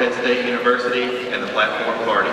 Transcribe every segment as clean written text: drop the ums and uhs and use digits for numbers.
Morehead State University and the Platform Party.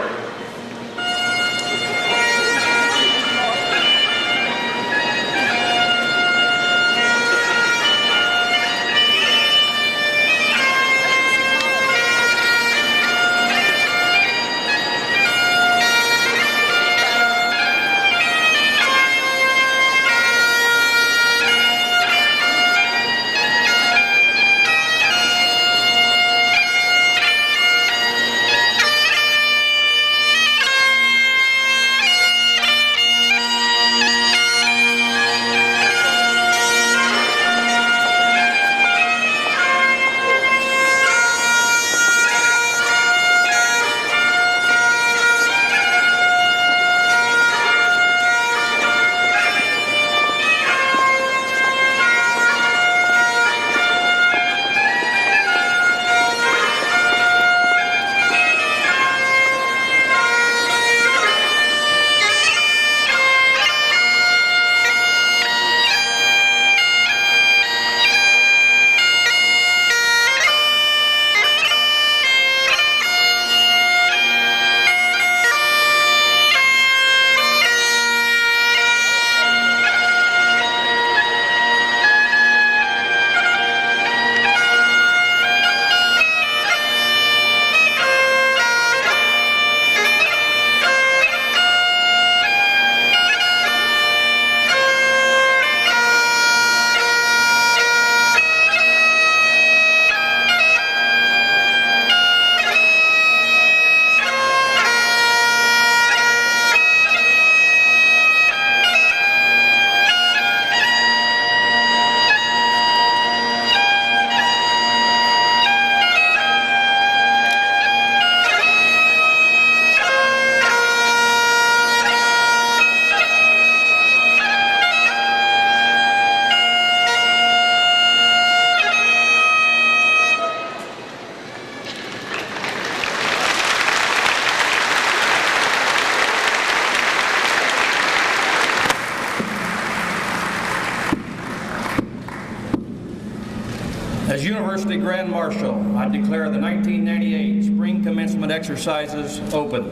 As University Grand Marshal, I declare the 1998 Spring Commencement exercises open.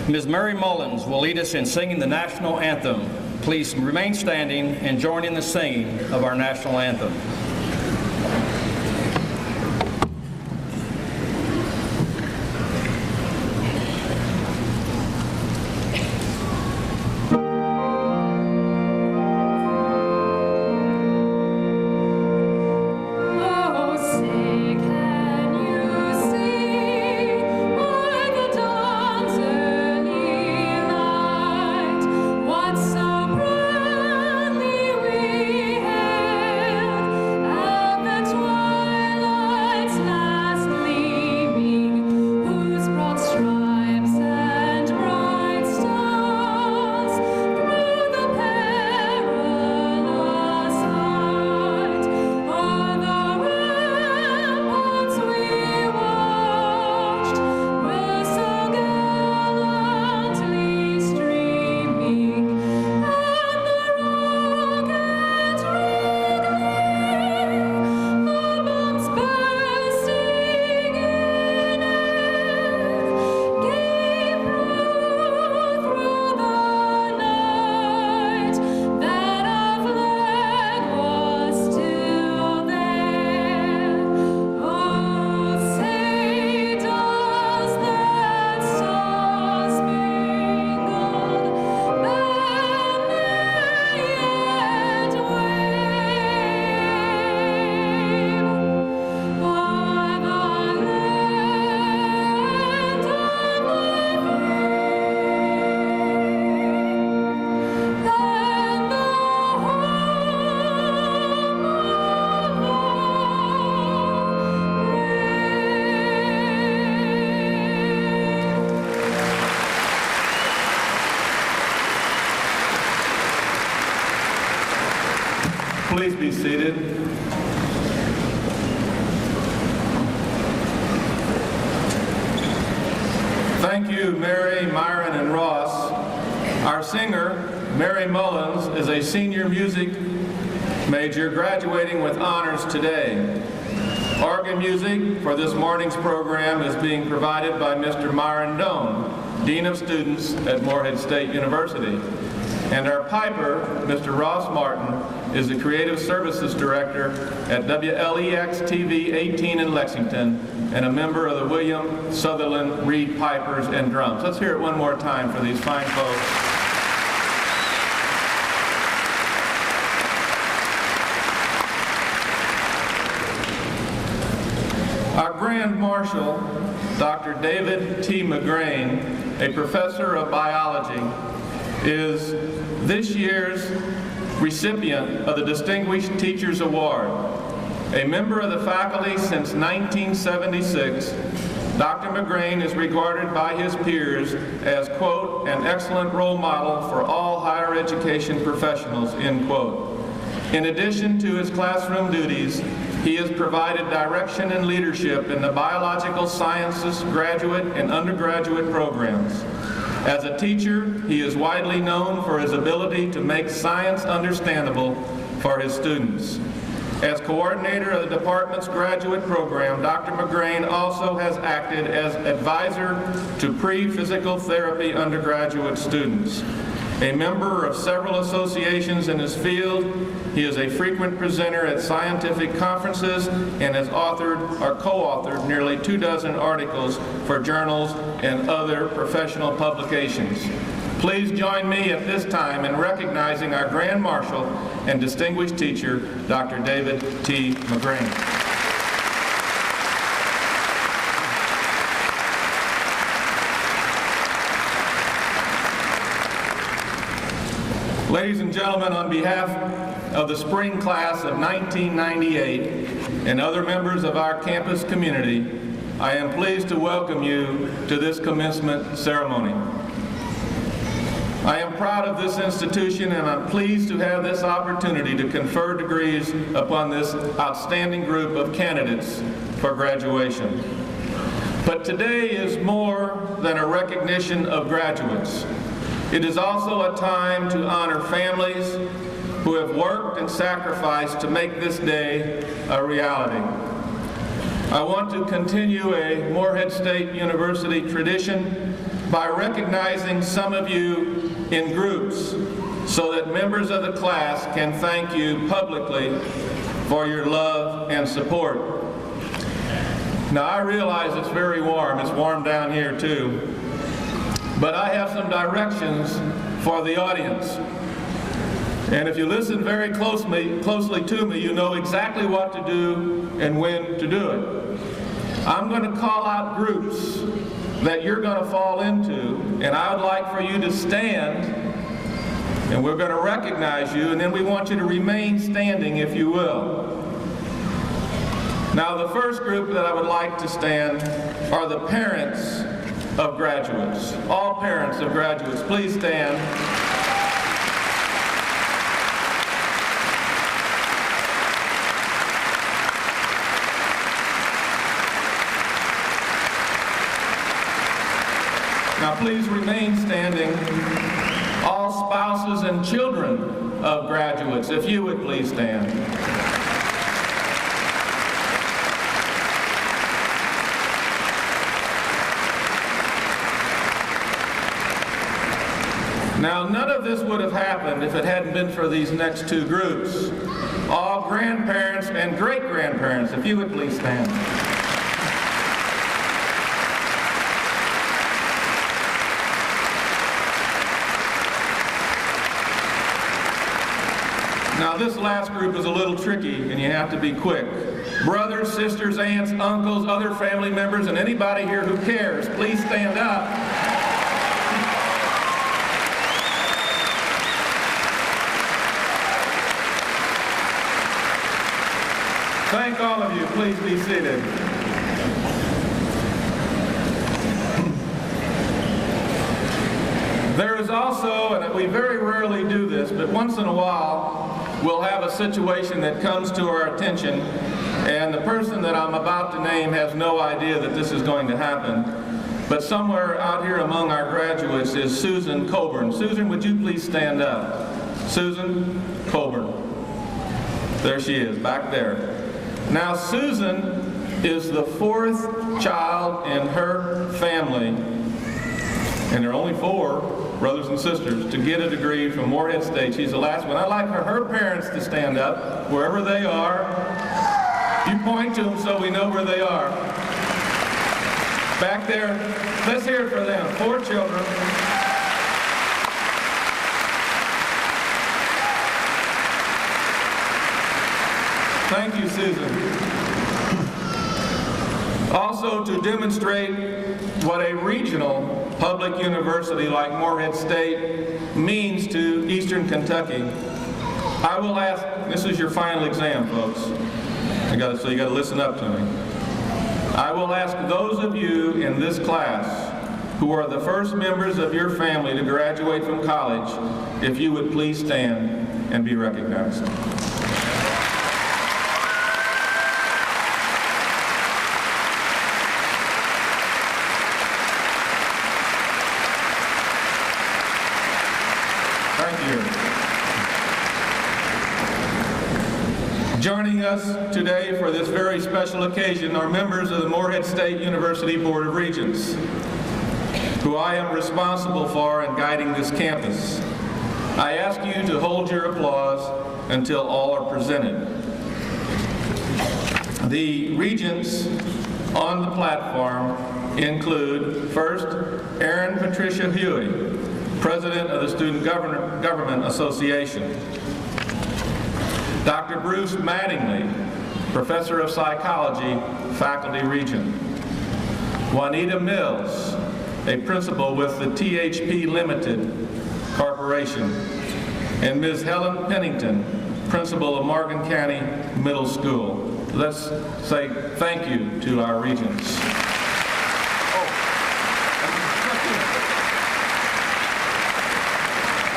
Ms. Mary Mullins will lead us in singing the national anthem. Please remain standing and join in the singing of our national anthem. Please be seated. Thank you, Mary, Myron, and Ross. Our singer, Mary Mullins, is a senior music major graduating with honors today. Organ music for this morning's program is being provided by Mr. Myron Doan, Dean of Students at Morehead State University. And our piper, Mr. Ross Martin, is the Creative Services Director at WLEX-TV 18 in Lexington and a member of the William Sutherland Reed Pipers and Drums. Let's hear it one more time for these fine folks. Our Grand Marshal, Dr. David T. McGrain, a professor of biology, is this year's recipient of the Distinguished Teachers Award. A member of the faculty since 1976, Dr. McGrain is regarded by his peers as, quote, an excellent role model for all higher education professionals, end quote. In addition to his classroom duties, he has provided direction and leadership in the biological sciences graduate and undergraduate programs. As a teacher, he is widely known for his ability to make science understandable for his students. As coordinator of the department's graduate program, Dr. McGrain also has acted as advisor to pre-physical therapy undergraduate students. A member of several associations in his field, he is a frequent presenter at scientific conferences and has authored or co-authored nearly 24 articles for journals and other professional publications. Please join me at this time in recognizing our Grand Marshal and distinguished teacher, Dr. David T. McGrain. Ladies and gentlemen, on behalf of the spring class of 1998 and other members of our campus community, I am pleased to welcome you to this commencement ceremony. I am proud of this institution and I'm pleased to have this opportunity to confer degrees upon this outstanding group of candidates for graduation. But today is more than a recognition of graduates. It is also a time to honor families who have worked and sacrificed to make this day a reality. I want to continue a Morehead State University tradition by recognizing some of you in groups so that members of the class can thank you publicly for your love and support. Now I realize it's very warm. It's warm down here too. But I have some directions for the audience. And if you listen very closely to me, you know exactly what to do and when to do it. I'm going to call out groups that you're going to fall into, and I would like for you to stand, and we're going to recognize you, and then we want you to remain standing, if you will. Now, the first group that I would like to stand are the parents of graduates. All parents of graduates, please stand. Now please remain standing. All spouses and children of graduates, if you would please stand. Now, none of this would have happened if it hadn't been for these next two groups. All grandparents and great-grandparents, if you would please stand. Now, this last group is a little tricky, and you have to be quick. Brothers, sisters, aunts, uncles, other family members, and anybody here who cares, please stand up. Thank all of you. Please be seated. There is also, and we very rarely do this, but once in a while, we'll have a situation that comes to our attention, and the person that I'm about to name has no idea that this is going to happen. But somewhere out here among our graduates is Susan Coburn. Susan, would you please stand up? Susan Coburn. There she is, back there. Now, Susan is the fourth child in her family, and there are only 4 brothers and sisters, to get a degree from Morehead State. She's the last one. I'd like her parents to stand up, wherever they are. You point to them so we know where they are. Back there, let's hear it for them. 4 children. Thank you, Susan. Also, to demonstrate what a regional public university like Morehead State means to Eastern Kentucky, I will ask, this is your final exam, folks. So you got to listen up to me. I will ask those of you in this class who are the first members of your family to graduate from college, if you would please stand and be recognized. Joining us today for this very special occasion are members of the Morehead State University Board of Regents, who I am responsible for in guiding this campus. I ask you to hold your applause until all are presented. The regents on the platform include, first, Erin Patricia Huey, President of the Student Government Association. Dr. Bruce Mattingly, Professor of Psychology, Faculty Regent. Juanita Mills, a principal with the THP Limited Corporation. And Ms. Helen Pennington, Principal of Morgan County Middle School. Let's say thank you to our regents.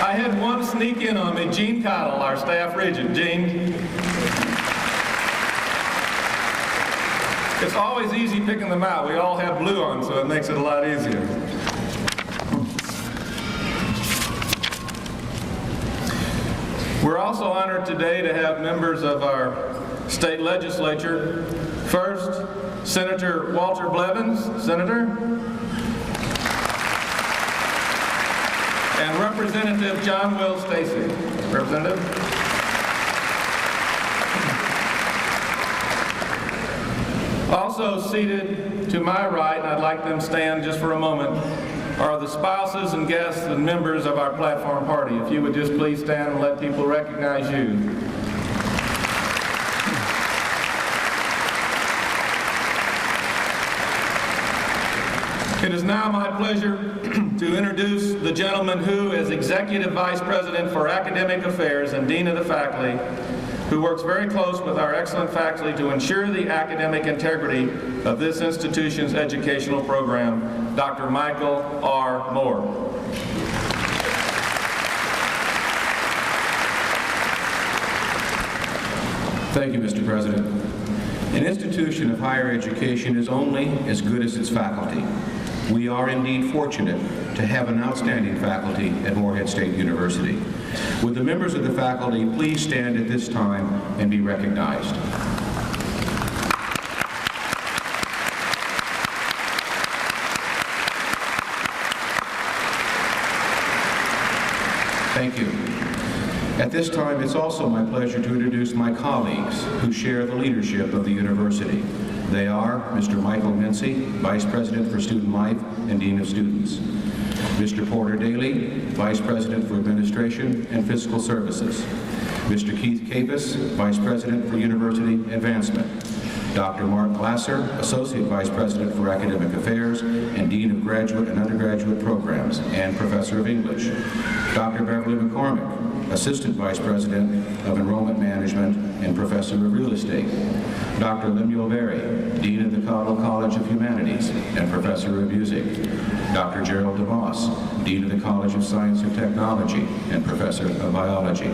I had one sneak in on me, Gene Cottle, our staff regent. Gene. It's always easy picking them out. We all have blue on, so it makes it a lot easier. We're also honored today to have members of our state legislature. First, Senator Walter Blevins. Senator. And Representative John Will Stacy. Representative. Also seated to my right, and I'd like them to stand just for a moment, are the spouses and guests and members of our platform party. If you would just please stand and let people recognize you. It is now my pleasure to introduce the gentleman who, as Executive Vice President for Academic Affairs and Dean of the Faculty, who works very close with our excellent faculty to ensure the academic integrity of this institution's educational program, Dr. Michael R. Moore. Thank you, Mr. President. An institution of higher education is only as good as its faculty. We are indeed fortunate to have an outstanding faculty at Morehead State University. Would the members of the faculty please stand at this time and be recognized? Thank you. At this time, it's also my pleasure to introduce my colleagues who share the leadership of the university. They are Mr. Michael Mincy, Vice President for Student Life and Dean of Students. Mr. Porter Daly, Vice President for Administration and Fiscal Services. Mr. Keith Capus, Vice President for University Advancement. Dr. Mark Glasser, Associate Vice President for Academic Affairs and Dean of Graduate and Undergraduate Programs and Professor of English. Dr. Beverly McCormick, Assistant Vice President of Enrollment Management and Professor of Real Estate. Dr. Lemuel Berry, Dean of the Cottle College of Humanities and Professor of Music. Dr. Gerald DeVos, Dean of the College of Science and Technology and Professor of Biology.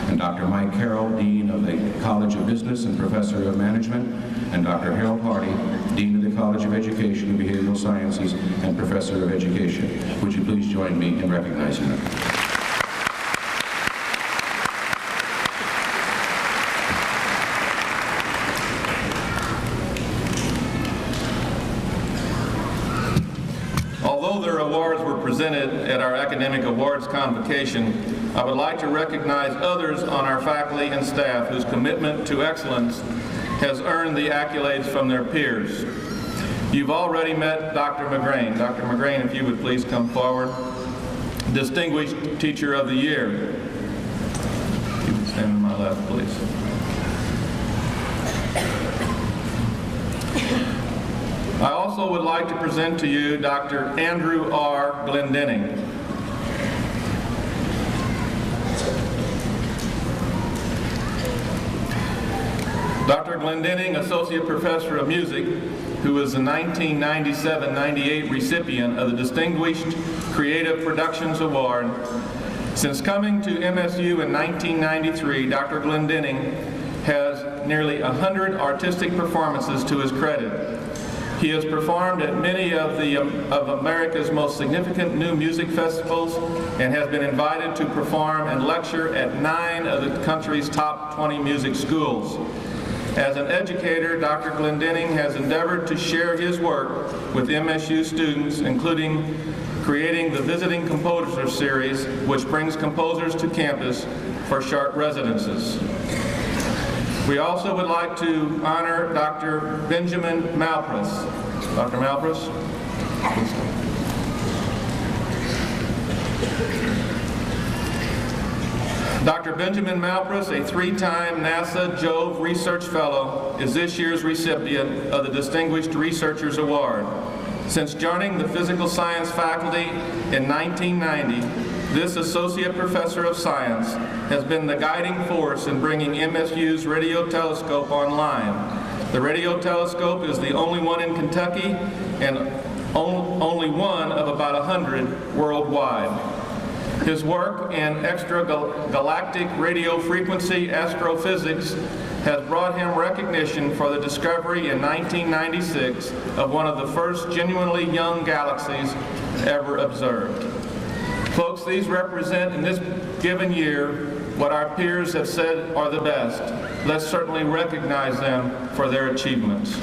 And Dr. Mike Carroll, Dean of the College of Business and Professor of Management. And Dr. Harold Hardy, Dean of the College of Education and Behavioral Sciences and Professor of Education. Would you please join me in recognizing them? although their awards were presented at our academic awards convocation, I would like to recognize others on our faculty and staff whose commitment to excellence has earned the accolades from their peers. You've already met Dr. McGrain. Dr. McGrain, if you would please come forward. Distinguished Teacher of the Year. You can stand to my left, please. I also would like to present to you Dr. Andrew R. Glendenning. Dr. Glendenning, Associate Professor of Music, who was the 1997-98 recipient of the Distinguished Creative Productions Award. Since coming to MSU in 1993, Dr. Glendenning has nearly 100 artistic performances to his credit. He has performed at many of America's most significant new music festivals and has been invited to perform and lecture at 9 of the country's top 20 music schools. As an educator, Dr. Glendenning has endeavored to share his work with MSU students, including creating the Visiting Composer Series, which brings composers to campus for short residences. We also would like to honor Dr. Benjamin Malpris. Dr. Malpris, please come. Dr. Benjamin Malpris, a 3-time NASA Jove Research Fellow, is this year's recipient of the Distinguished Researchers Award. Since joining the Physical Science faculty in 1990, this Associate Professor of Science has been the guiding force in bringing MSU's radio telescope online. The radio telescope is the only one in Kentucky and only one of about 100 worldwide. His work in extragalactic radio frequency astrophysics has brought him recognition for the discovery in 1996 of one of the first genuinely young galaxies ever observed. Folks, these represent in this given year what our peers have said are the best. Let's certainly recognize them for their achievements.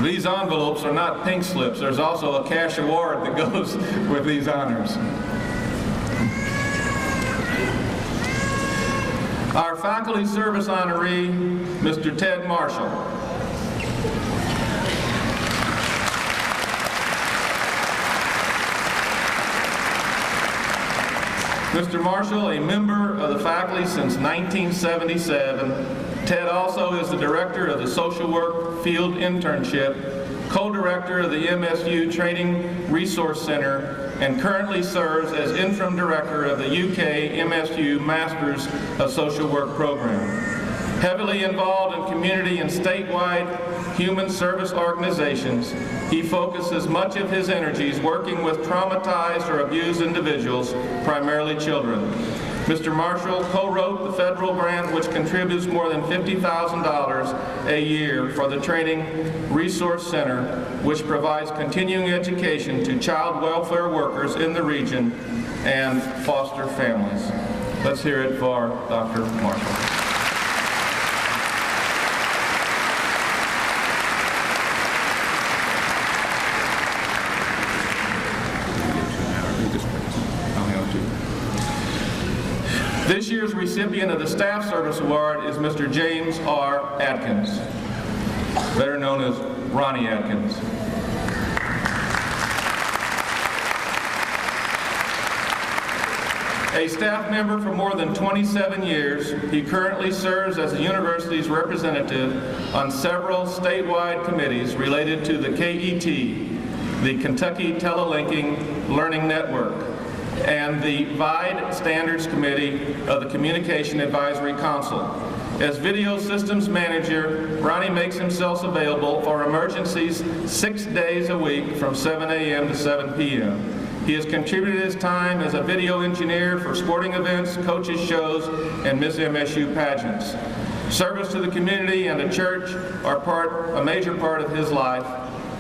These envelopes are not pink slips. There's also a cash award that goes with these honors. Our faculty service honoree, Mr. Ted Marshall. Mr. Marshall, a member of the faculty since 1977, Ted also is the director of the Social Work Field Internship, co-director of the MSU Training Resource Center, and currently serves as interim director of the UK MSU Masters of Social Work program. Heavily involved in community and statewide human service organizations, he focuses much of his energies working with traumatized or abused individuals, primarily children. Mr. Marshall co-wrote the federal grant which contributes more than $50,000 a year for the Training Resource Center, which provides continuing education to child welfare workers in the region and foster families. Let's hear it for Dr. Marshall. This year's recipient of the Staff Service Award is Mr. James R. Atkins, better known as Ronnie Atkins. A staff member for more than 27 years, he currently serves as the university's representative on several statewide committees related to the KET, the Kentucky Telelinking Learning Network, and the VIDE Standards Committee of the Communication Advisory Council. As Video Systems Manager, Ronnie makes himself available for emergencies 6 days a week from 7 a.m. to 7 p.m. He has contributed his time as a video engineer for sporting events, coaches shows, and Miss MSU pageants. Service to the community and the church are a major part of his life.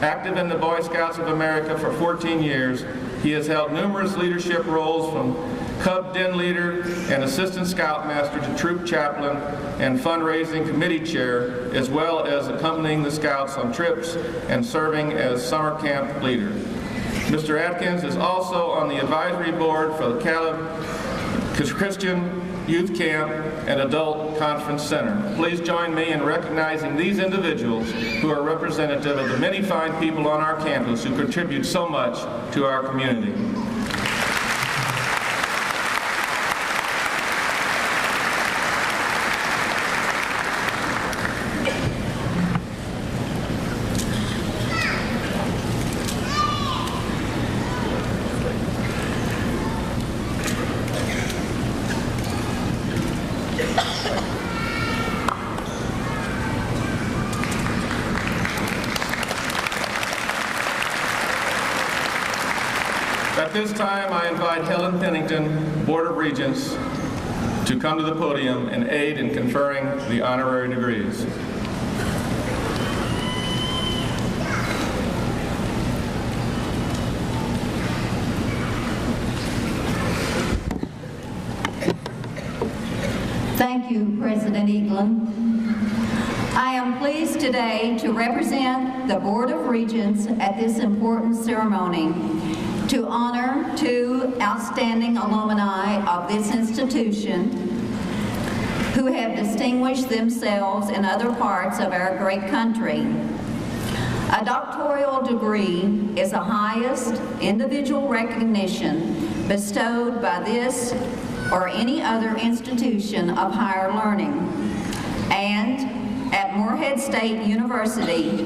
Active in the Boy Scouts of America for 14 years, he has held numerous leadership roles from Cub Den leader and assistant scoutmaster to troop chaplain and fundraising committee chair, as well as accompanying the scouts on trips and serving as summer camp leader. Mr. Atkins is also on the advisory board for the Caleb Christian Youth Camp and Adult Conference Center. Please join me in recognizing these individuals who are representative of the many fine people on our campus who contribute so much to our community. At this time, I invite Helen Pennington, Board of Regents, to come to the podium and aid in conferring the honorary degrees. Thank you, President Eaglin. I am pleased today to represent the Board of Regents at this important ceremony to honor two outstanding alumni of this institution who have distinguished themselves in other parts of our great country. A doctoral degree is the highest individual recognition bestowed by this or any other institution of higher learning. And at Morehead State University,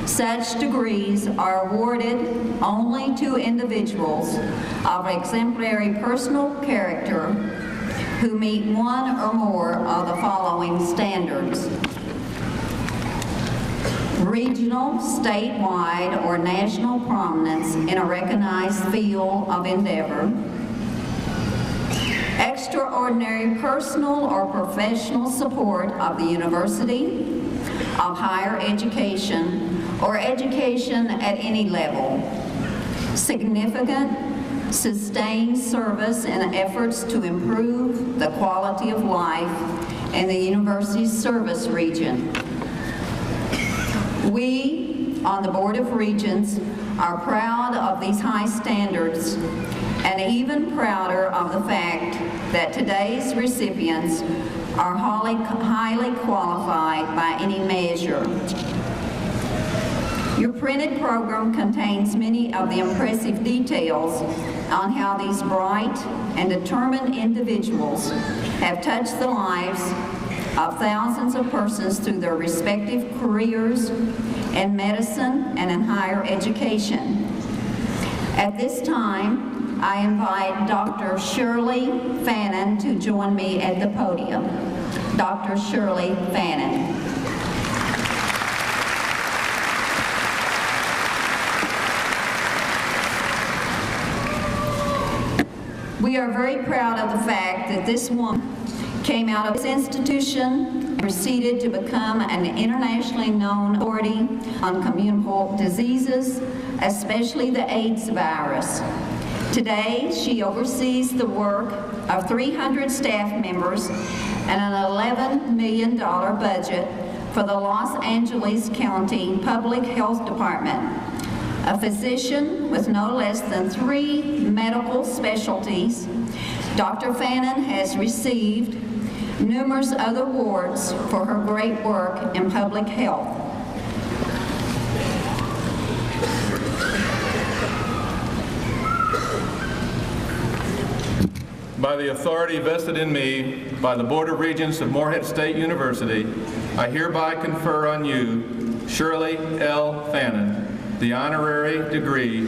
such degrees are awarded only to individuals of exemplary personal character who meet one or more of the following standards: regional, statewide, or national prominence in a recognized field of endeavor, extraordinary personal or professional support of the university, of higher education, or education at any level, significant, sustained service in efforts to improve the quality of life in the university's service region. We, on the Board of Regents, are proud of these high standards and even prouder of the fact that today's recipients are highly qualified by any measure. Your printed program contains many of the impressive details on how these bright and determined individuals have touched the lives of thousands of persons through their respective careers in medicine and in higher education. At this time, I invite Dr. Shirley Fannin to join me at the podium. Dr. Shirley Fannin. We are very proud of the fact that this woman came out of this institution and proceeded to become an internationally known authority on communicable diseases, especially the AIDS virus. Today, she oversees the work of 300 staff members and an $11 million budget for the Los Angeles County Public Health Department. A physician with no less than 3 medical specialties, Dr. Fannin has received numerous other awards for her great work in public health. By the authority vested in me by the Board of Regents of Morehead State University, I hereby confer on you, Shirley L. Fannin, the honorary degree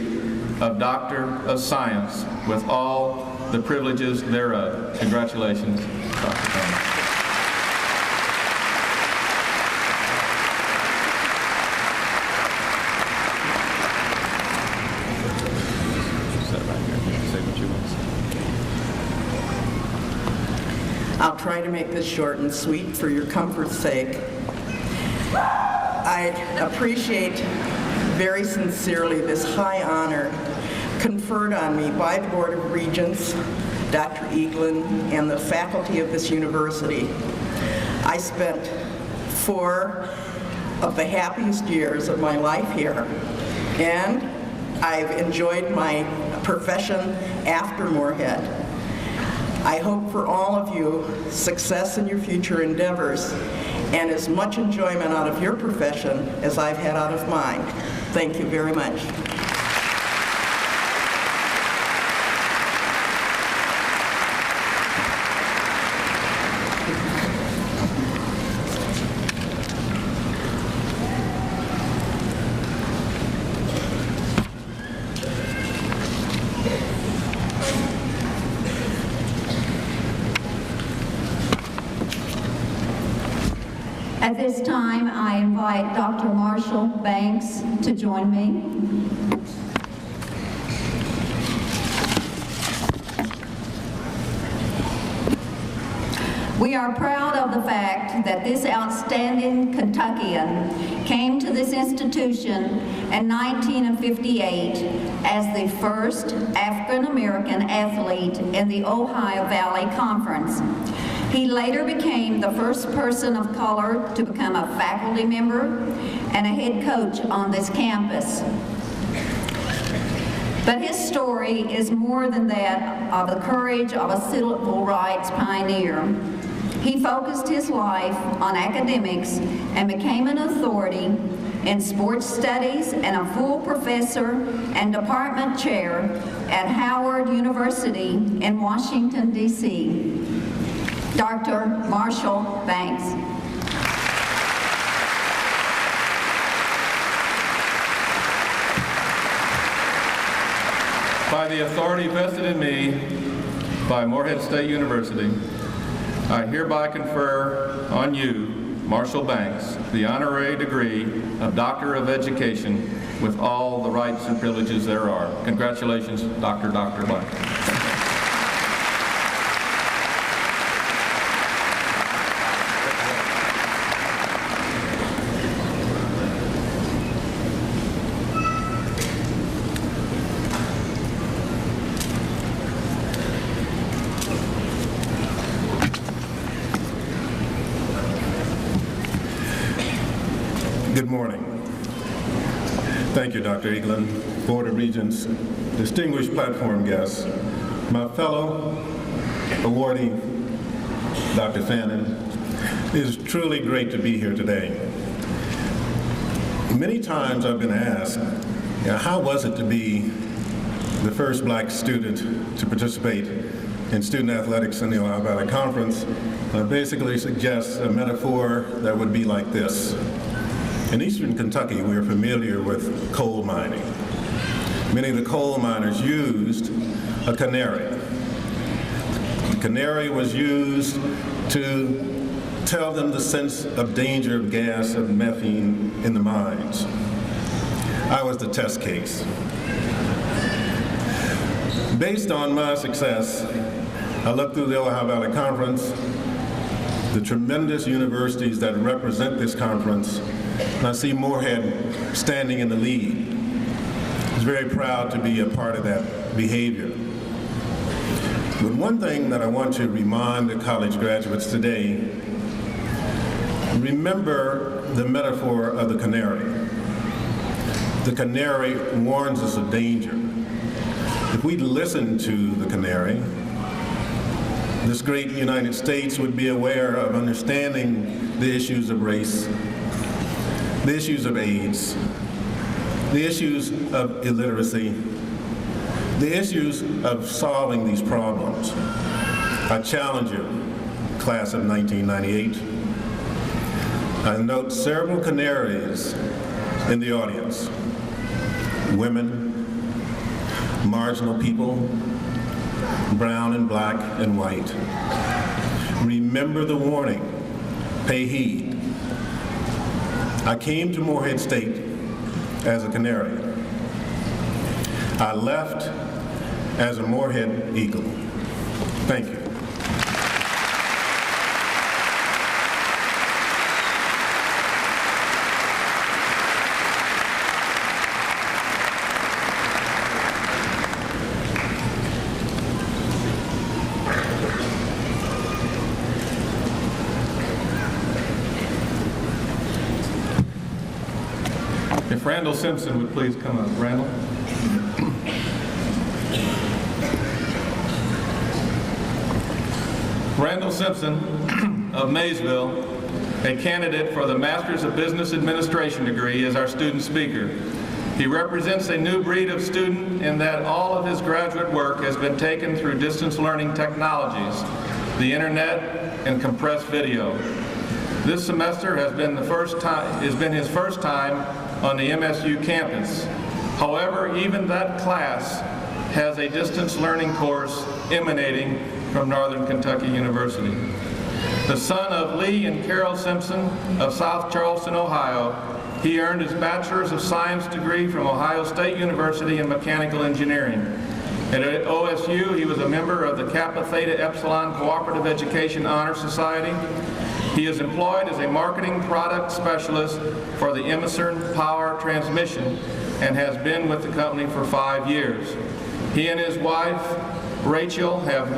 of Doctor of Science with all the privileges thereof. Congratulations, Dr. Fannin. I'll try to make this short and sweet for your comfort's sake. I appreciate very sincerely this high honor conferred on me by the Board of Regents, Dr. Eaglin, and the faculty of this university. I spent 4 of the happiest years of my life here, and I've enjoyed my profession after Morehead. I hope for all of you success in your future endeavors and as much enjoyment out of your profession as I've had out of mine. Thank you very much. At this time, I invite Dr. Marshall Banks to join me. We are proud of the fact that this outstanding Kentuckian came to this institution in 1958 as the first African-American athlete in the Ohio Valley Conference. He later became the first person of color to become a faculty member and a head coach on this campus. But his story is more than that of the courage of a civil rights pioneer. He focused his life on academics and became an authority in sports studies and a full professor and department chair at Howard University in Washington, D.C. Dr. Marshall Banks. By the authority vested in me by Morehead State University, I hereby confer on you, Marshall Banks, the honorary degree of Doctor of Education with all the rights and privileges there are. Congratulations, Dr. Banks. Good morning. Thank you, Dr. Eaglin, Board of Regents, distinguished platform guests, my fellow awardee, Dr. Fannin. It is truly great to be here today. Many times I've been asked, how was it to be the first black student to participate in student athletics in the Ohio Valley Conference? I basically suggest a metaphor that would be like this. In eastern Kentucky, we are familiar with coal mining. Many of the coal miners used a canary. The canary was used to tell them the sense of danger of gas of methane in the mines. I was the test case. Based on my success, I looked through the Ohio Valley Conference, the tremendous universities that represent this conference, and I see Morehead standing in the lead. I was very proud to be a part of that behavior. But one thing that I want to remind the college graduates today, remember the metaphor of the canary. The canary warns us of danger. If we listen to the canary, this great United States would be aware of understanding the issues of race, the issues of AIDS, the issues of illiteracy, the issues of solving these problems. I challenge you, class of 1998. I note several canaries in the audience. Women, marginal people, brown and black and white. Remember the warning, pay heed. I came to Morehead State as a canary. I left as a Morehead Eagle. Thank you. Randall Simpson would please come up. Randall. Randall Simpson of Maysville, a candidate for the Masters of Business Administration degree, is our student speaker. He represents a new breed of student in that all of his graduate work has been taken through distance learning technologies, the internet, and compressed video. This semester has been his first time on the MSU campus. However, even that class has a distance learning course emanating from Northern Kentucky University. The son of Lee and Carol Simpson of South Charleston, Ohio, he earned his Bachelor's of Science degree from Ohio State University in Mechanical Engineering. At OSU, he was a member of the Kappa Theta Epsilon Cooperative Education Honor Society. He is employed as a marketing product specialist for the Emerson Power Transmission and has been with the company for 5 years. He and his wife, Rachel, have a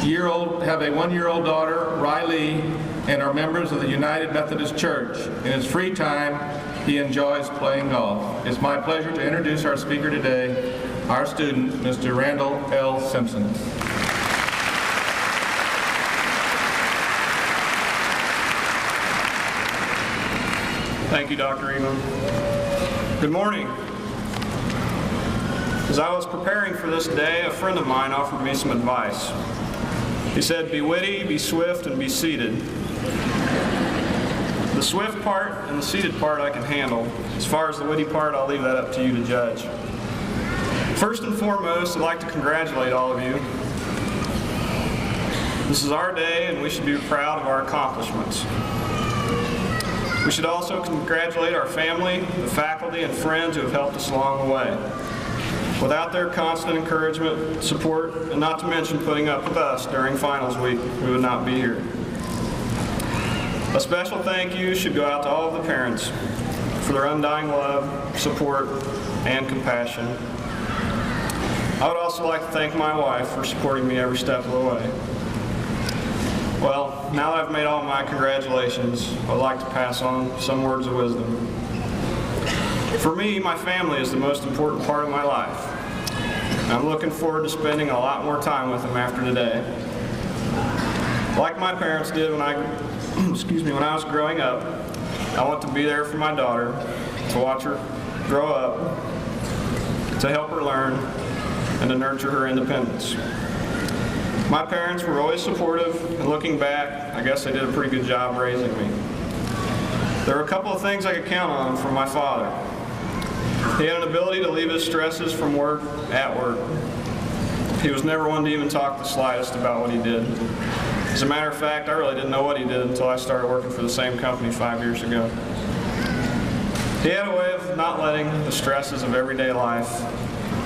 one-year-old daughter, Riley, and are members of the United Methodist Church. In his free time, he enjoys playing golf. It's my pleasure to introduce our speaker today, our student, Mr. Randall L. Simpson. Thank you, Dr. Elam. Good morning. As I was preparing for this day, a friend of mine offered me some advice. He said, be witty, be swift, and be seated. The swift part and the seated part I can handle. As far as the witty part, I'll leave that up to you to judge. First and foremost, I'd like to congratulate all of you. This is our day, and we should be proud of our accomplishments. We should also congratulate our family, the faculty, and friends who have helped us along the way. Without their constant encouragement, support, and not to mention putting up with us during finals week, we would not be here. A special thank you should go out to all of the parents for their undying love, support, and compassion. I would also like to thank my wife for supporting me every step of the way. Well, now that I've made all my congratulations, I'd like to pass on some words of wisdom. For me, my family is the most important part of my life. I'm looking forward to spending a lot more time with them after today. Like my parents did when I was growing up, I want to be there for my daughter, to watch her grow up, to help her learn, and to nurture her independence. My parents were always supportive, and looking back, I guess they did a pretty good job raising me. There were a couple of things I could count on from my father. He had an ability to leave his stresses from work at work. He was never one to even talk the slightest about what he did. As a matter of fact, I really didn't know what he did until I started working for the same company 5 years ago. He had a way of not letting the stresses of everyday life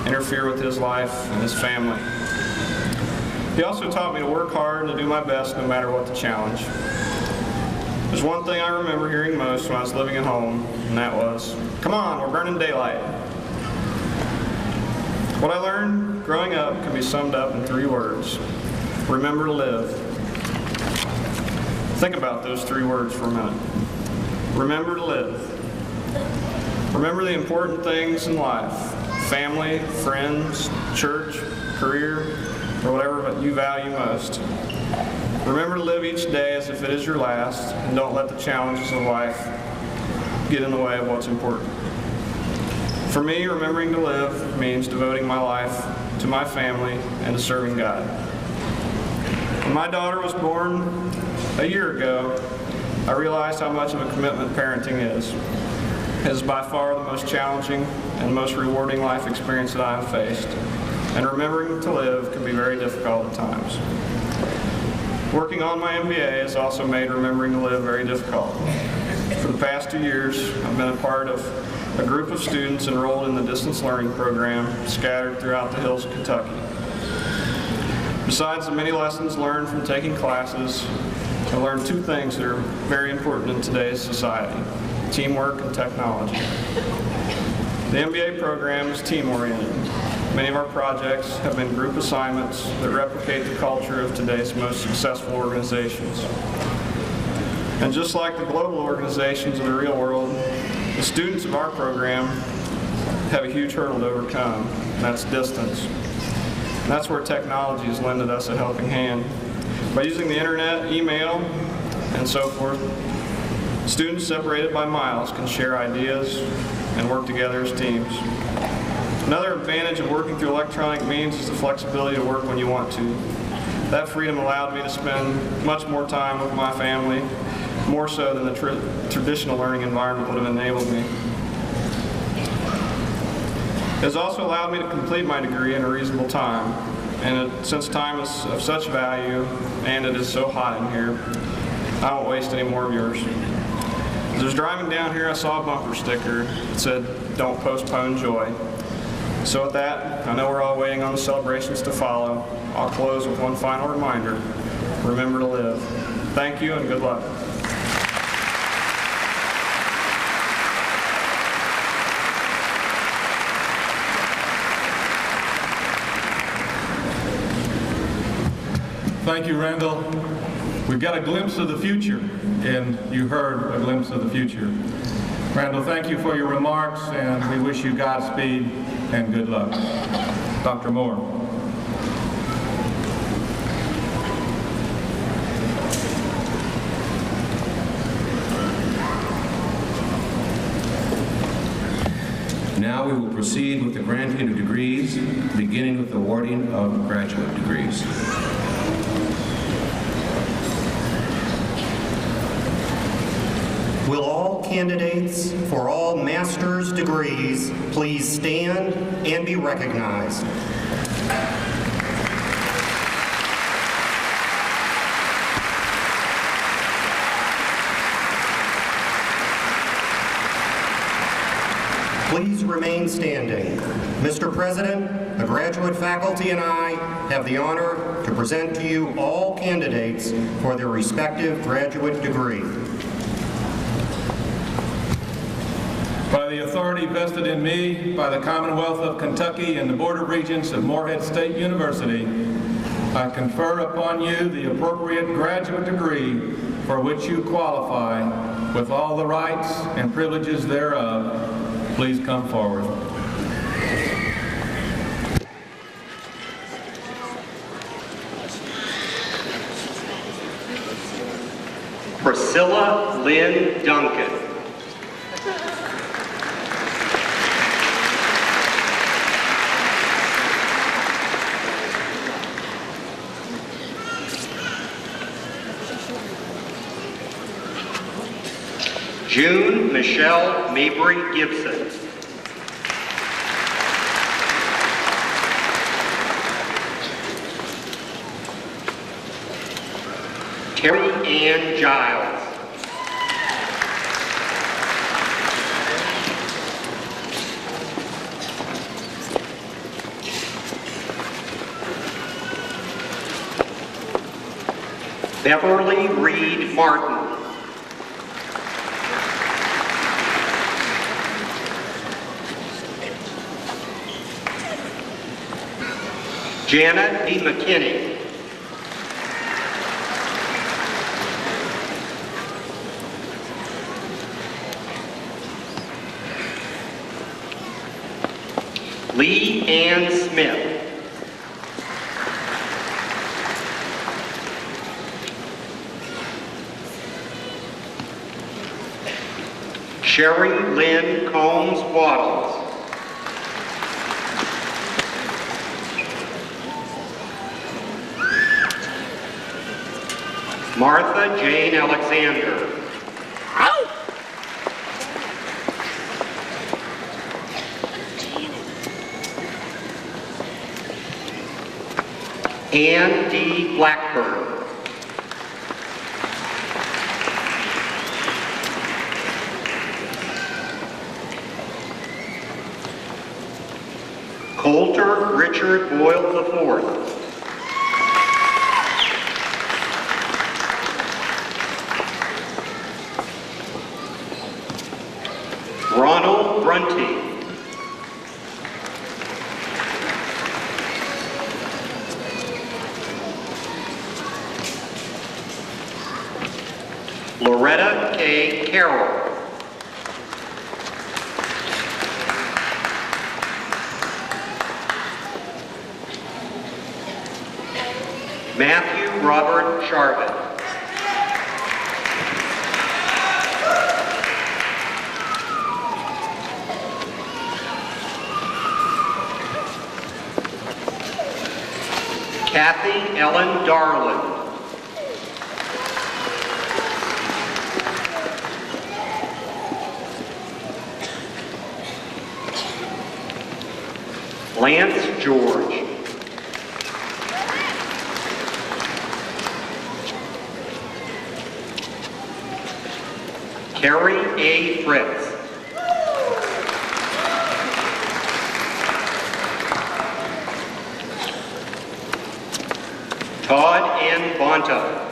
interfere with his life and his family. He also taught me to work hard and to do my best no matter what the challenge. There's one thing I remember hearing most when I was living at home, and that was, "Come on, we're burning daylight." What I learned growing up can be summed up in 3 words. Remember to live. Think about those 3 words for a minute. Remember to live. Remember the important things in life: family, friends, church, career, or whatever you value most. Remember to live each day as if it is your last, and don't let the challenges of life get in the way of what's important. For me, remembering to live means devoting my life to my family and to serving God. When my daughter was born a year ago, I realized how much of a commitment parenting is. It is by far the most challenging and most rewarding life experience that I have faced, and remembering to live can be very difficult at times. Working on my MBA has also made remembering to live very difficult. For the past 2 years, I've been a part of a group of students enrolled in the distance learning program scattered throughout the hills of Kentucky. Besides the many lessons learned from taking classes, I learned 2 things that are very important in today's society: teamwork and technology. The MBA program is team-oriented. Many of our projects have been group assignments that replicate the culture of today's most successful organizations. And just like the global organizations of the real world, The students of our program have a huge hurdle to overcome, and that's distance. And that's where technology has lended us a helping hand. By using the internet, email, and so forth, students separated by miles can share ideas and work together as teams. Another advantage of working through electronic means is the flexibility to work when you want to. That freedom allowed me to spend much more time with my family, more so than the traditional learning environment would have enabled me. It has also allowed me to complete my degree in a reasonable time, and since time is of such value and it is so hot in here, I won't waste any more of yours. As I was driving down here, I saw a bumper sticker that said, "Don't postpone joy." So with that, I know we're all waiting on the celebrations to follow. I'll close with one final reminder: remember to live. Thank you and good luck. Thank you, Randall. We've got a glimpse of the future, and you heard a glimpse of the future. Randall, thank you for your remarks, and we wish you Godspeed and good luck. Dr. Moore. Now we will proceed with the granting of degrees, beginning with the awarding of graduate degrees. Will all candidates for all master's degrees please stand and be recognized? Please remain standing. Mr. President, the graduate faculty and I have the honor to present to you all candidates for their respective graduate degree. By the authority vested in me by the Commonwealth of Kentucky and the Board of Regents of Morehead State University, I confer upon you the appropriate graduate degree for which you qualify with all the rights and privileges thereof. Please come forward. Priscilla Lynn Duncan. June Michelle Mabry Gibson. Terry Ann Giles. Beverly Reed Martin. Janet D. McKinney. Lee Ann Smith. Sherry Lynn Combs Waddles. Martha Jane Alexander. Ann D. Blackburn. Coulter Richard Boyle IV. Ronald Brunty. Loretta K. Carroll. Matthew Robert Sharvin. Kathy Ellen Darland. Lance George. Carrie A. Fritz. Todd N. Bonta.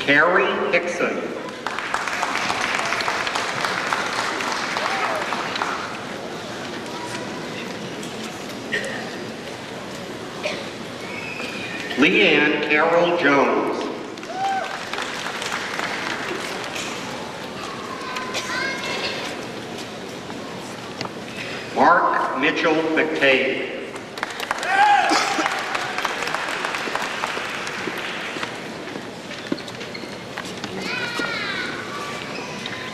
Carrie Hickson. Leanne Carol Jones. Mark Mitchell McCabe.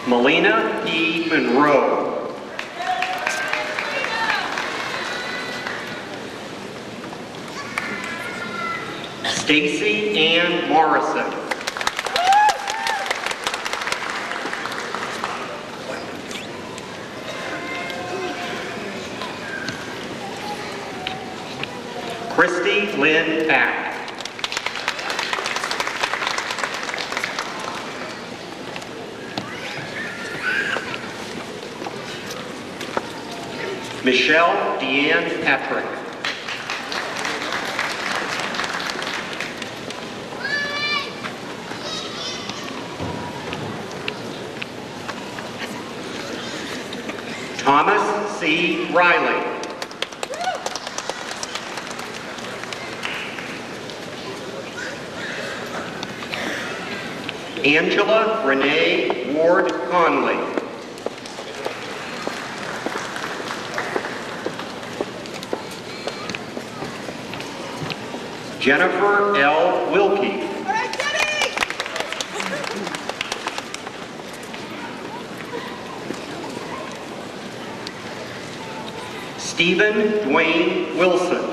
Melina E. Monroe. Stacy Ann Morrison. Christy Lynn Pack. Michelle Deanne Patrick. Thomas C. Riley. Angela Renee Ward Conley. Jennifer L. Wilkie. Stephen Dwayne Wilson.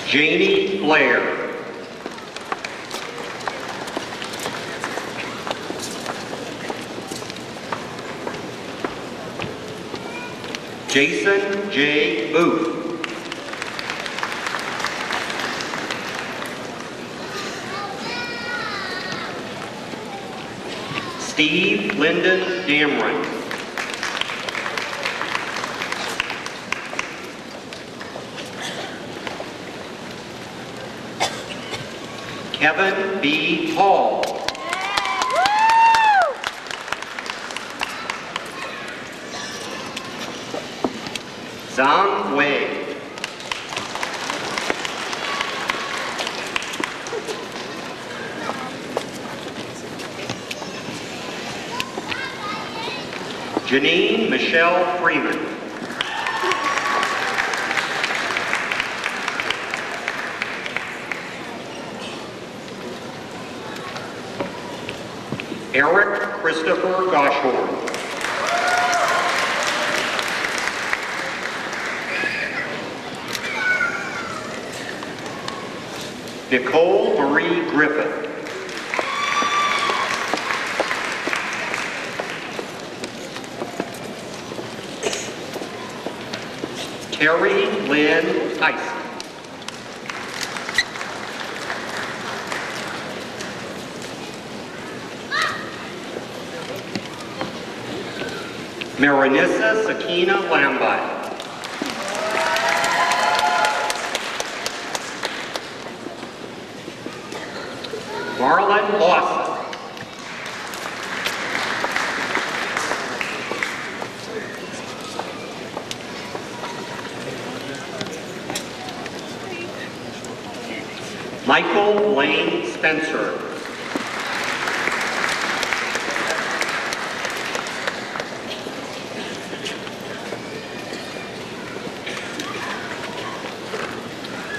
Janie Blair. Jason J. Booth. Steve Lyndon Dameron. Kevin B. Hall. Zhang Wei. Janine Michelle Freeman. Eric Christopher Goshorn. Nicole Marie Griffith. Terry Lynn Tyson. Marinissa Sakina Lambai. Marlon Lawson. Michael Wayne Spencer.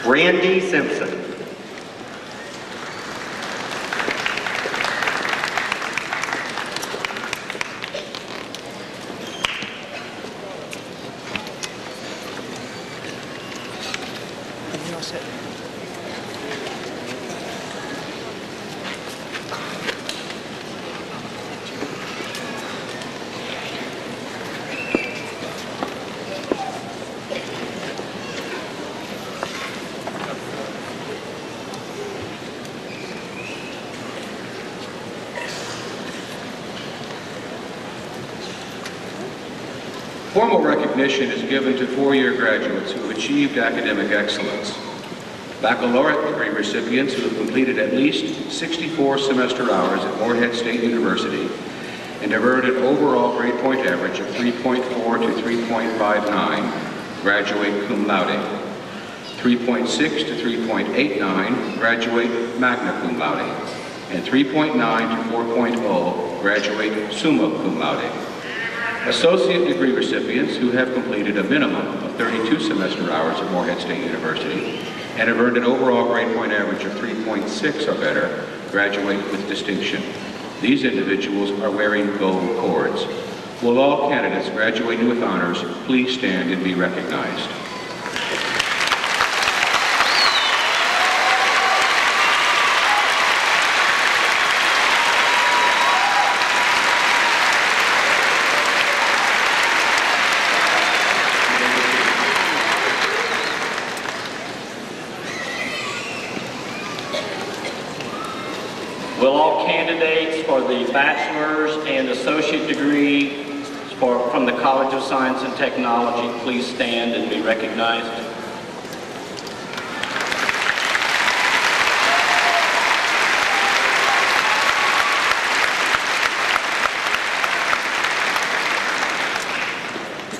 Randy Simpson. Formal recognition is given to four-year graduates who have achieved academic excellence. Baccalaureate degree recipients who have completed at least 64 semester hours at Morehead State University and have earned an overall grade point average of 3.4 to 3.59, graduate cum laude. 3.6 to 3.89, graduate magna cum laude. And 3.9 to 4.0, graduate summa cum laude. Associate degree recipients who have completed a minimum of 32 semester hours at Morehead State University and have earned an overall grade point average of 3.6 or better graduate with distinction. These individuals are wearing gold cords. Will all candidates graduating with honors please stand and be recognized? Will all candidates for the bachelor's and associate degree from the College of Science and Technology please stand and be recognized?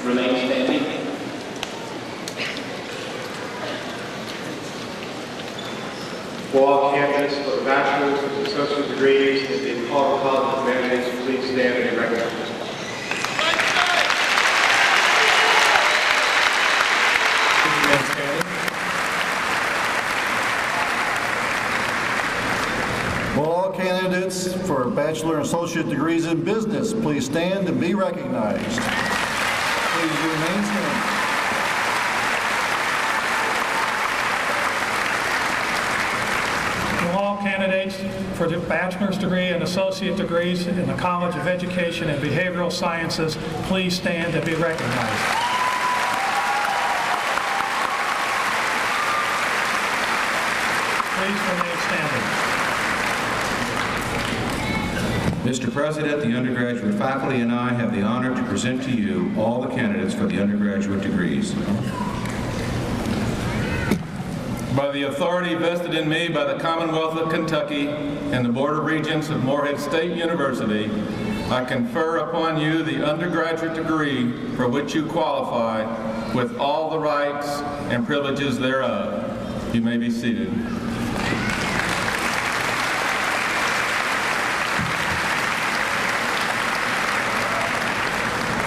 Remain standing. Will all candidates for the bachelor's and associate degrees and the College of Humanities please stand and be recognized? Will all candidates for bachelor and associate degrees in business please stand and be recognized? Please remain standing. Candidates for the bachelor's degree and associate degrees in the College of Education and Behavioral Sciences, please stand and be recognized. Please remain standing. Mr. President, the undergraduate faculty and I have the honor to present to you all the candidates for the undergraduate degrees. By the authority vested in me by the Commonwealth of Kentucky and the Board of Regents of Morehead State University, I confer upon you the undergraduate degree for which you qualify with all the rights and privileges thereof. You may be seated.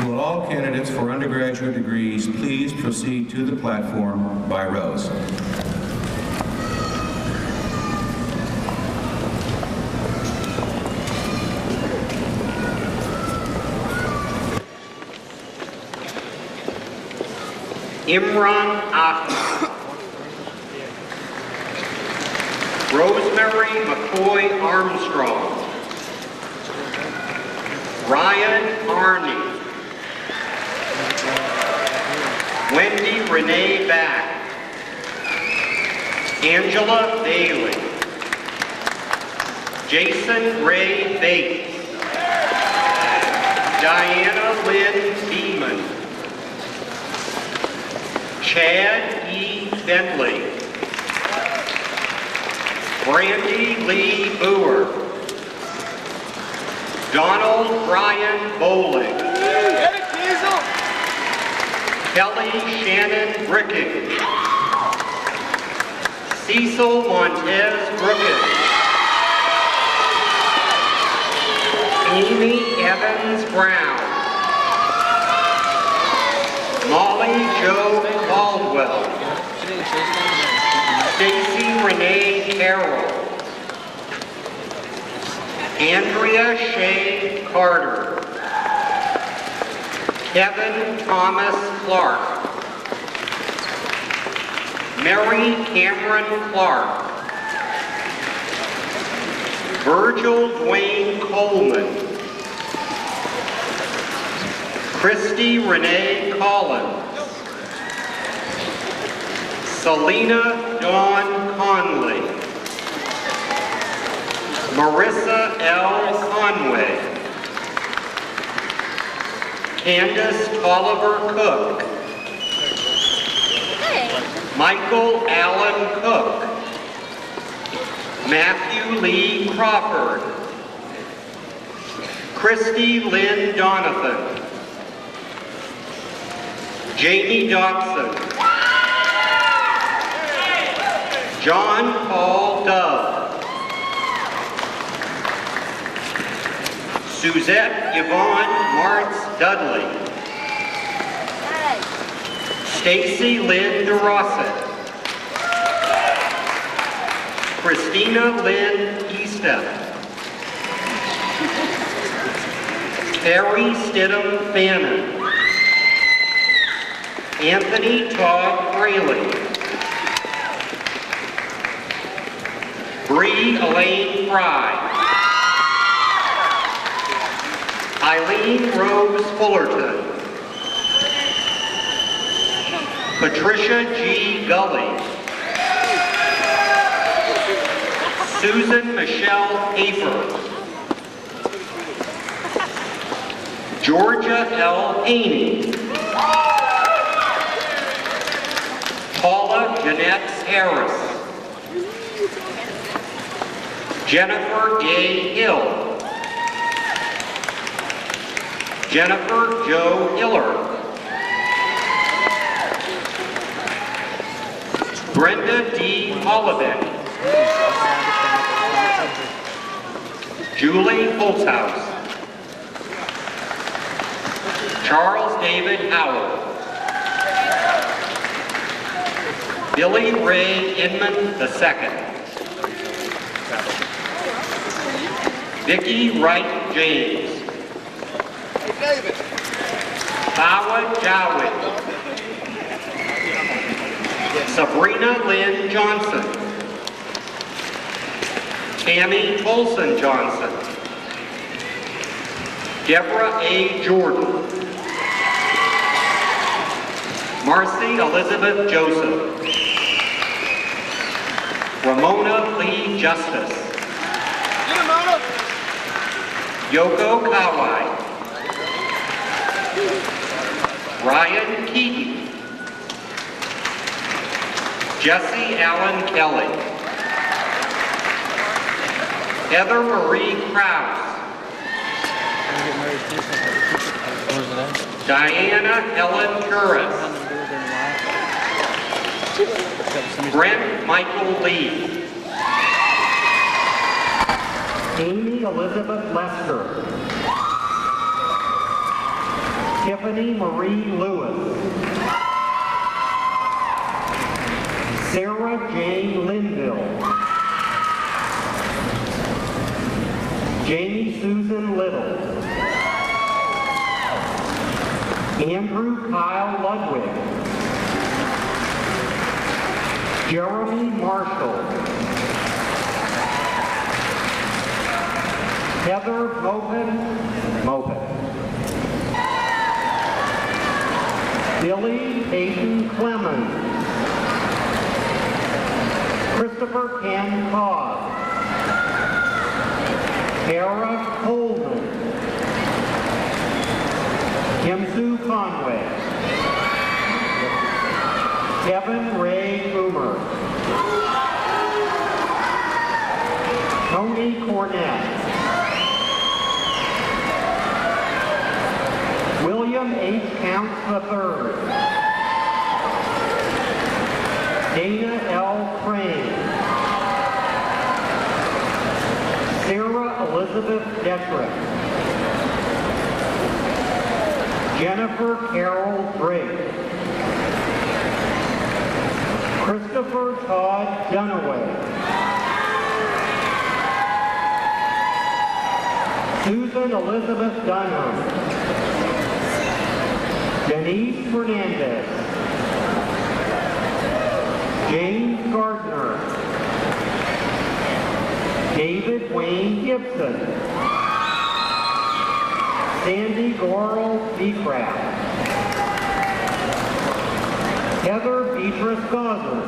Will all candidates for undergraduate degrees please proceed to the platform by rows? Imran Ahmed. Rosemary McCoy Armstrong. Ryan Arney. Wendy Renee Back. Angela Bailey. Jason Ray Bates. Diana Lynn Beeman. Chad E. Bentley. Brandy Lee Boer. Donald Brian Bowling. Kelly Shannon Bricking. Cecil Montez Brookins. Amy Evans Brown. Molly Jo Caldwell. Stacy Renee Carroll. Andrea Shea Carter. Kevin Thomas Clark. Mary Cameron Clark. Virgil Dwayne Coleman. Christy Renee Collins. Selena Dawn Conley. Marissa L. Conway. Candace Tolliver Cook. Michael Allen Cook. Matthew Lee Crawford. Christy Lynn Donovan. Jamie Dobson. John Paul Dove. Suzette Yvonne Martz Dudley. Stacy Lynn DeRosset. Christina Lynn Easton. Carrie Stidham Fannin. Anthony Todd Fraley. Bree Elaine Fry. Eileen Rose Fullerton. Patricia G. Gully. Susan Michelle Hafer. Georgia L. Haney. Paula Jeanette Harris. Jennifer Gay Hill. Jennifer Jo Hiller. Brenda D. Holiday. Julie Holthouse. Charles David Howell. Billy Ray Inman II. Vicki Wright James. Bawa Jawid. Sabrina Lynn Johnson. Tammy Tolson Johnson. Deborah A. Jordan. Marcy Elizabeth Joseph. Ramona Lee Justice. Yoko Kawai. Ryan Keaton. Jesse Allen Kelly. Heather Marie Krause. Diana Helen Curris. Brent Michael Lee. Amy Elizabeth Lester. Tiffany Marie Lewis. Sarah Jane Linville. Jamie Susan Little. Andrew Kyle Ludwig. Jeremy Marshall. Heather Mopin. Billy Peyton Clemens. Christopher Ken Cobb. Tara Coleman. Kim Sue Conway. Kevin Ray Boomer. Tony Cornett. William H. Counts III. Dana L. Crane. Elizabeth Detrick. Jennifer Carol Drake. Christopher Todd Dunaway. Susan Elizabeth Dunham. Denise Fernandez. James Gardner. David Wayne Gibson. Sandy Laurel Beecraft. Heather Beatrice Gosler.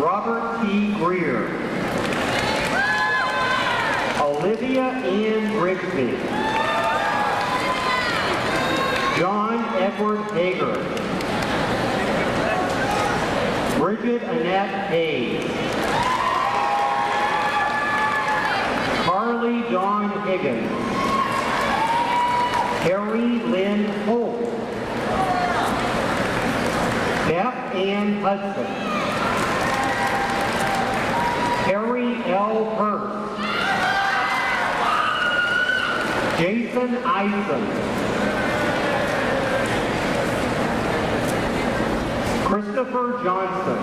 Robert T. Greer. Olivia Ann Grigsby. John Edward Hager. Bridget Annette Hayes. Carly Dawn Higgins. Harry Lynn Holt. Beth Ann Hudson. Harry L. Hurst. Jason Eisen. Christopher Johnson.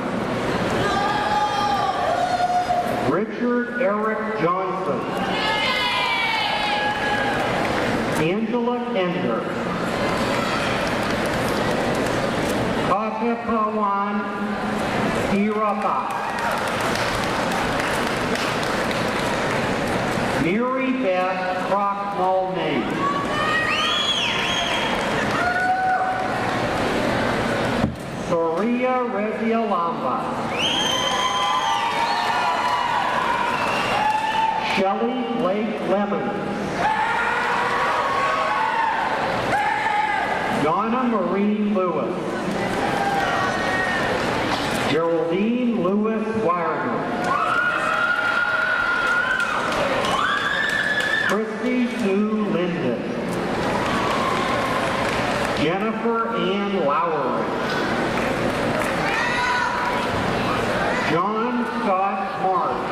Richard Eric Johnson. Angela Kender. Katepawan Iraka. Mary Beth Crock Mulney. Soria Rezialamba. Shelley Blake Lemons. Donna Marie Lewis. Geraldine Lewis Wireman. Christy Sue Linden. Jennifer Ann Lowry. John Scott Marsh.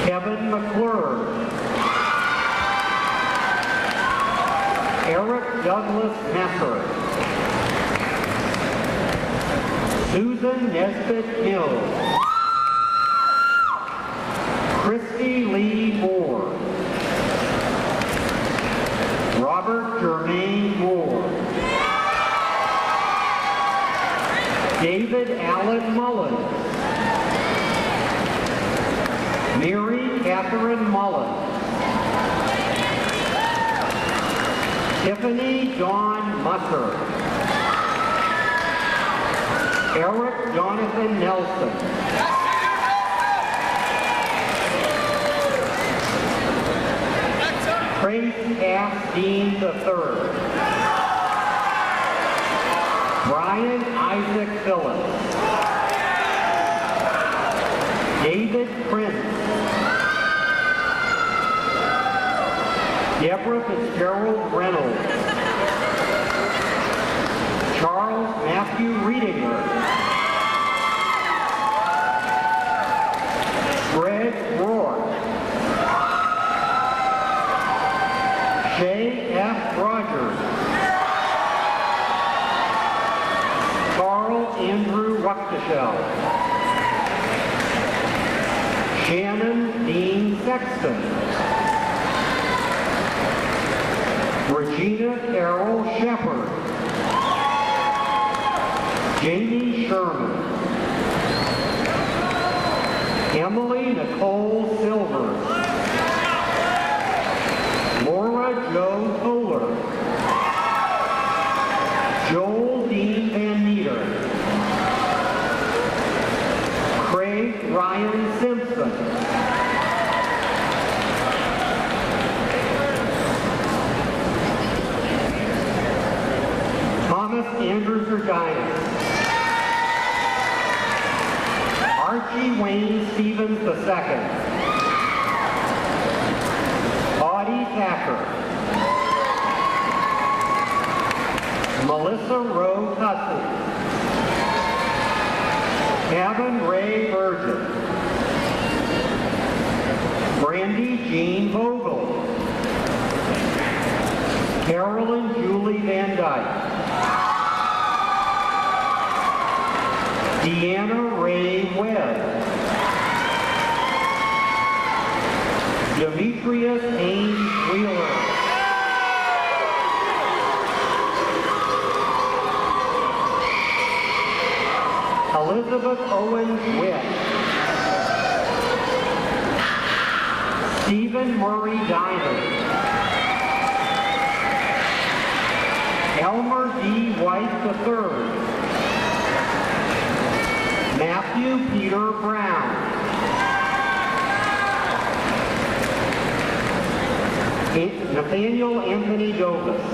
Kevin McClure. Eric Douglas Messer. Susan Nesbitt Hill. Christy Lee Moore. Robert Germain Moore. David Allen Mullins. Mary Catherine Mullins. Tiffany Dawn Musser. Eric Jonathan Nelson. Trace F. Dean III. Brian Isaac Phillips. David Prince. Deborah Fitzgerald Reynolds. Charles Matthew Reedinger. Greg Rohr. Shay F. Rogers. Carl Andrew Ruckteschel. Shannon Dean Sexton. Regina Carol Shepard. Jamie Sherman. Emily Nicole Silver. Laura Jo Toller. Joel Dean Van Meter. Craig Ryan Simpson. Thomas Andrew Zerginas. Archie Wayne Stevens II. Audie Thacker. Melissa Rowe Tussey. Kevin Ray Virgin. Brandy Jean Vogel. Carolyn Julie Van Dyke. Deanna Ray Webb. Demetrius Haynes Wheeler. Elizabeth Owens Witt. Stephen Murray Diamond. Elmer D. White III. Matthew Peter Brown. Nathaniel Anthony Dovis.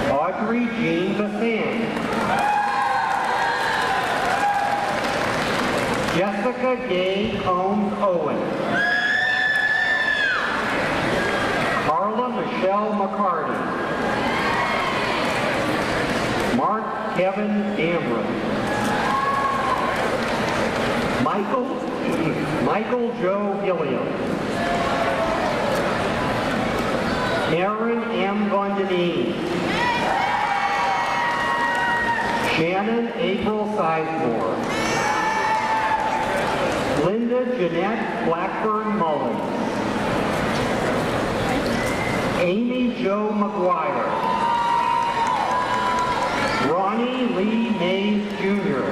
Audrey Jean Bassan. Jessica Gay Combs Owen. Carla Michelle McCarty. Mark Kevin Dameron. Michael Joe Gilliam. Aaron M. Vondeneen. Shannon April Sizemore. Linda Jeanette Blackburn Mullins. Amy Jo McGuire. Ronnie Lee Mays Jr.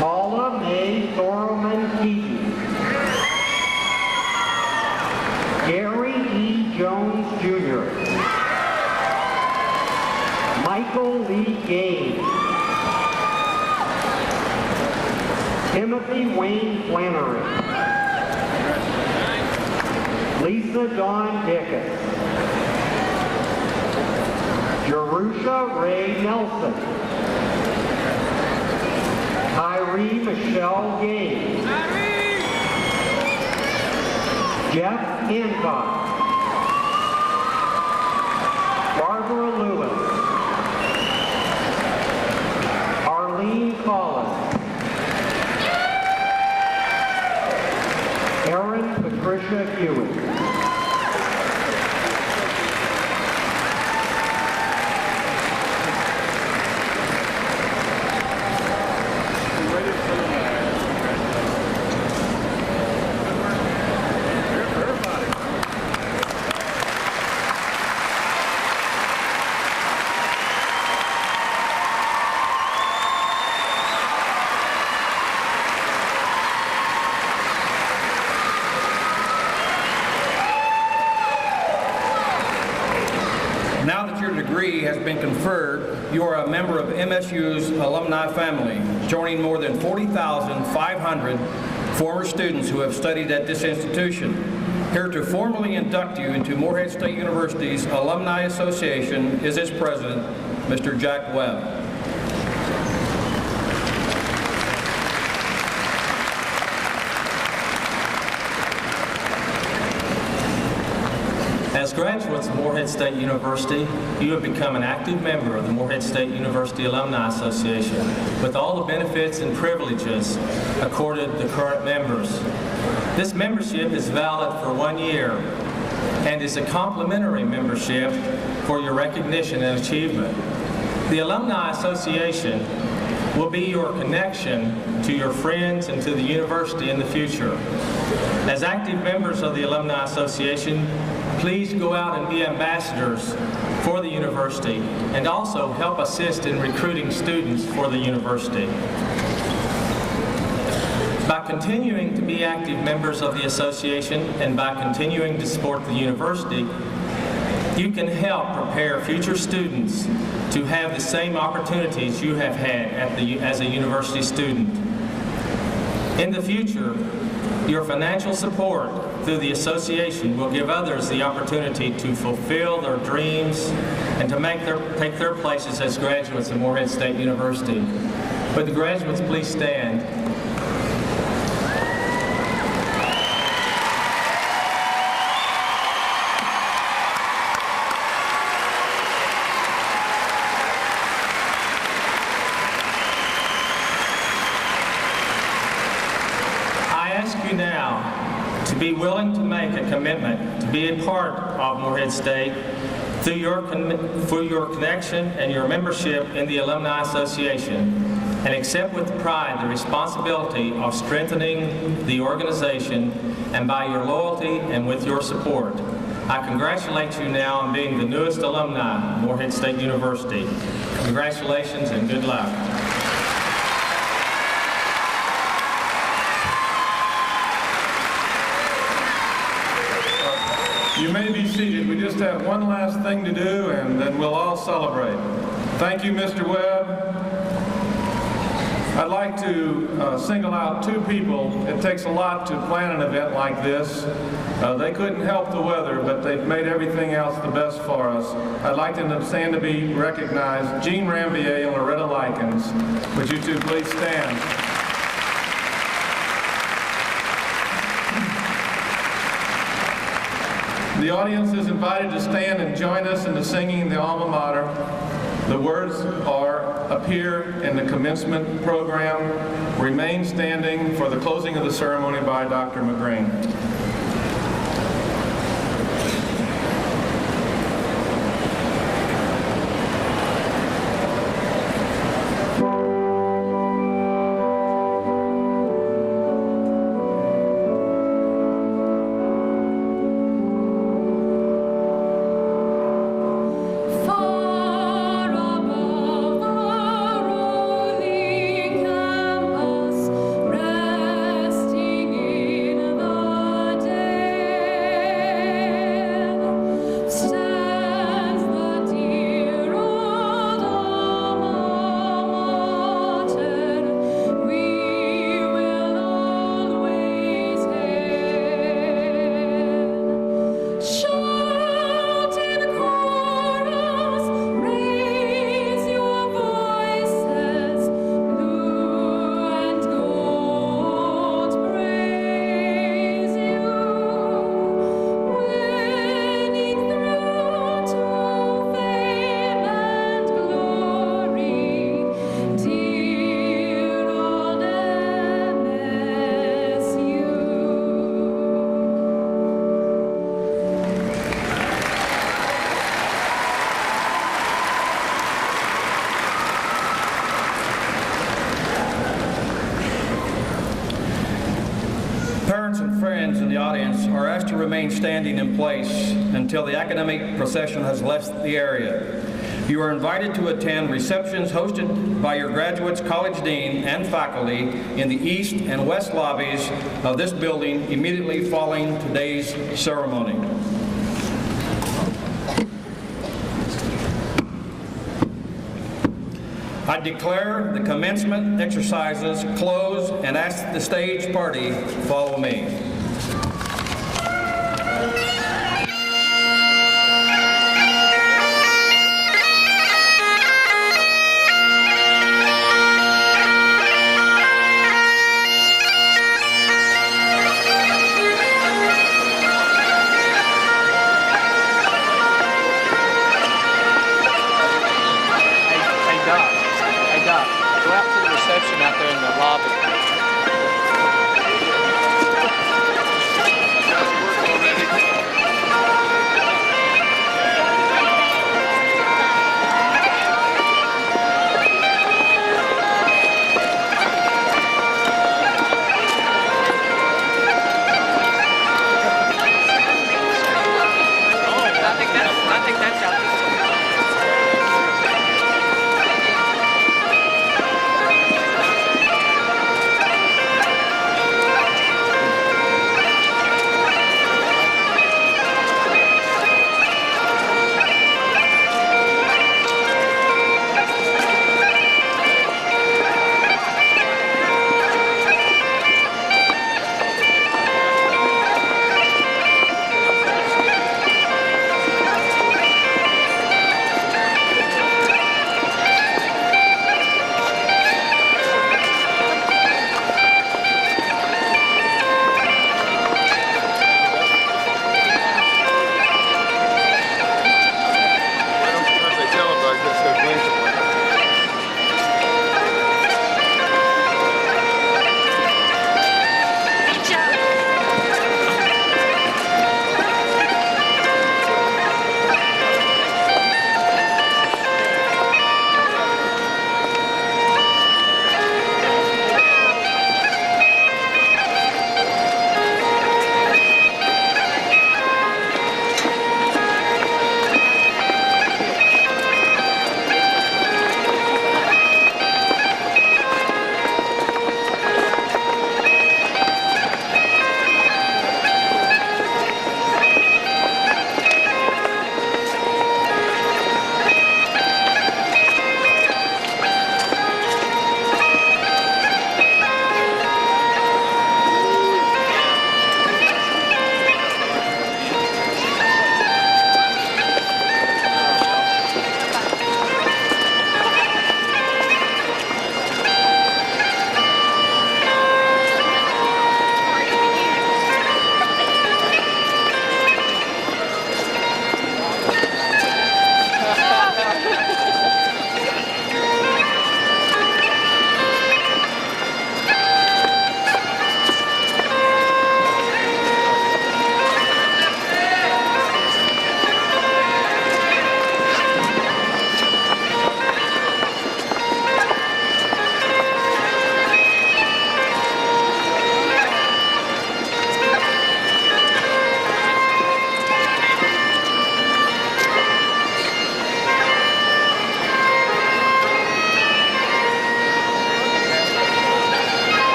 Paula May Thoroman Keaton. Gary E. Jones Jr. Michael Lee Gaines. Timothy Wayne Flannery. Lisa Dawn Dickens. Jerusha Ray Nelson. Tyree Michelle Gaines. Jeff Hancock. Barbara Lewis. Arlene Collins. Erin Patricia Hewitt. Now that your degree has been conferred, you are a member of MSU's alumni family, joining more than 40,500 former students who have studied at this institution. Here to formally induct you into Morehead State University's Alumni Association is its president, Mr. Jack Webb. As graduates of Morehead State University, you have become an active member of the Morehead State University Alumni Association with all the benefits and privileges accorded the current members. This membership is valid for 1 year and is a complimentary membership for your recognition and achievement. The Alumni Association will be your connection to your friends and to the university in the future. As active members of the Alumni Association, please go out and be ambassadors for the university and also help assist in recruiting students for the university. By continuing to be active members of the association and by continuing to support the university, you can help prepare future students to have the same opportunities you have had as a university student. In the future, your financial support through the association will give others the opportunity to fulfill their dreams and to take their places as graduates of Morehead State University. Would the graduates please stand? be willing to make a commitment to be a part of Morehead State through your connection and your membership in the Alumni Association, and accept with pride the responsibility of strengthening the organization, and by your loyalty and with your support, I congratulate you now on being the newest alumni of Morehead State University. Congratulations and good luck. You may be seated. We just have one last thing to do, and then we'll all celebrate. Thank you, Mr. Webb. I'd like to single out two people. It takes a lot to plan an event like this. They couldn't help the weather, but they've made everything else the best for us. I'd like them to stand to be recognized. Jean Rambier and Loretta Likens. Would you two please stand? The audience is invited to stand and join us in the singing the alma mater. The words appear in the commencement program. Remain standing for the closing of the ceremony by Dr. McGreen. Parents and friends in the audience are asked to remain standing in place until the academic procession has left the area. You are invited to attend receptions hosted by your graduates, college dean, and faculty in the east and west lobbies of this building immediately following today's ceremony. I declare the commencement exercises closed and ask the stage party to follow me.